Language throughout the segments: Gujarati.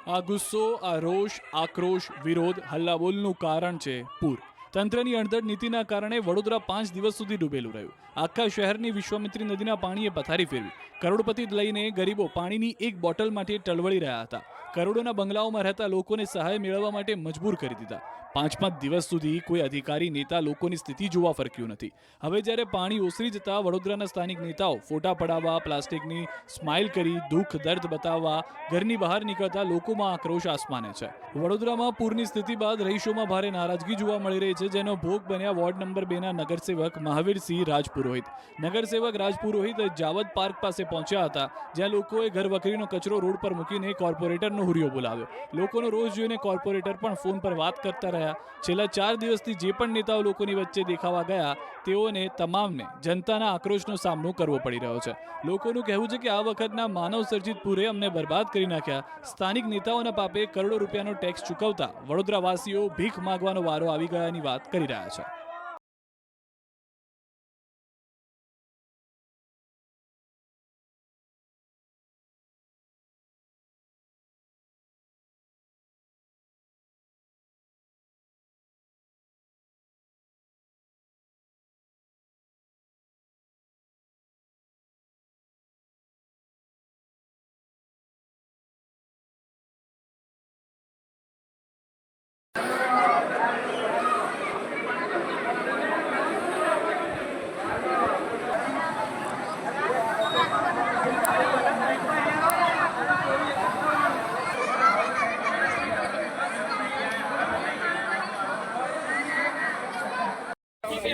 આ ગુસ્સો, આ રોષ, આક્રોશ, વિરોધ, હલ્લાબોલનું કારણ છે પૂર. તંત્રની અણધડ નીતિના કારણે વડોદરા 5 દિવસ સુધી ડૂબેલું રહ્યું. આખા શહેરની વિશ્વામિત્રી નદીના પાણીએ પથારી ફેરવી. કરોડપતિ લઈને ગરીબો પાણીની એક બોટલ માટે ટળવળી રહ્યા હતા. કરોડોના બંગલાઓમાં રહેતા લોકોને સહાય મેળવવા માટે મજબૂર કરી દીધા. 5 દિવસ સુધી કોઈ અધિકારી નેતા લોકોની સ્થિતિ જોવા ફરક્યું નથી. હવે જ્યારે પાણી ઓસરી જતા વડોદરાના સ્થાનિક નેતાઓ ફોટા પડાવવા, પ્લાસ્ટિકની સ્માઇલ કરી દુઃખ દર્દ બતાવવા ઘરની બહાર નીકળતા લોકોમાં આક્રોશ આસમાને છે. વડોદરામાં પૂરની સ્થિતિ બાદ રહીશોમાં ભારે નારાજગી જોવા મળી રહી છે, જેનો ભોગ બન્યા વોર્ડ નંબર 2ના નગરસેવક મહાવીરસિંહ રાજપુરોહિત. નગરસેવક રાજપુરોહિત જાવદ પાર્ક પાસે પહોંચ્યા હતા, જ્યાં લોકોએ ઘરવકરીનો કચરો રોડ પર મૂકીને કોર્પોરેટરનો હુરિયો બોલાવ્યો. લોકોનો રોષ જોઈને કોર્પોરેટર પણ ફોન પર વાત કરતા રહ્યા. છેલ્લા 4 દિવસથી જે પણ નેતાઓ લોકોની વચ્ચે દેખાવા ગયા, તેઓને તમામને જનતાના આક્રોશનો સામનો કરવો પડી રહ્યો છે. લોકોનું કહેવું છે કે આ વખતના માનવ સર્જિત પૂરે અમને બરબાદ કરી નાખ્યા. સ્થાનિક નેતાઓના પાપે કરોડો રૂપિયાનો ટેક્સ ચૂકવતા વડોદરાવાસીઓ ભીખ માંગવાનો વારો આવી ગયાની વાત કરી રહ્યા છે.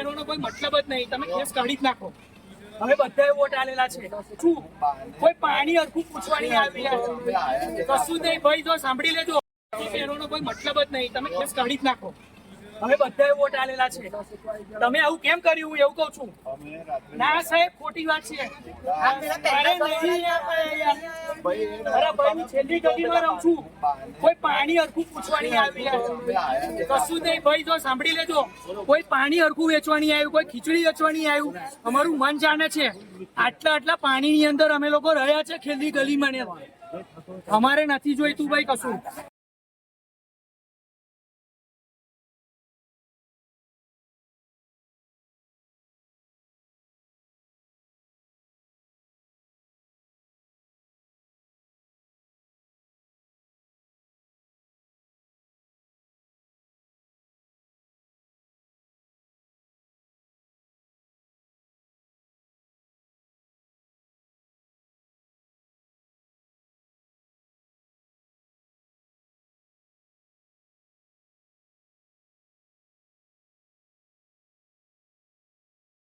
એનો કોઈ મતલબ જ નહીં. તમે કેસ કાઢી જ નાખો. હવે બધાએ વોટ આલેલા છે. શું કોઈ પાણી હરખું પૂછવાની આવી કશું નહીં ભાઈ, જો સાંભળી લેજો. એનો કોઈ મતલબ જ નહીં. તમે કેસ કાઢી જ નાખો. હવે બધાએ વોટ આલેલા છે. તમે આવું કેમ કર્યું, હું એવું કહું છું. ના સાહેબ, ખોટી વાત છે. અરે નહીં યાર. અરે ભાઈ, હું છેલ્લી ગલીમાં રહું છું. કોઈ પાણી હરખું પૂછવાની આવી કશું નહીં ભાઈ, જો સાંભળી લેજો. કોઈ પાણી હરખું વેચવાની આવ્યું, કોઈ ખીચડી વેચવાની આવ્યું. અમારું મન જાણે છે. આટલા પાણીની અંદર અમે લોકો રહ્યા છે છેલ્લી ગલીમાં ને અમારે નથી જોઈતું ભાઈ કશું.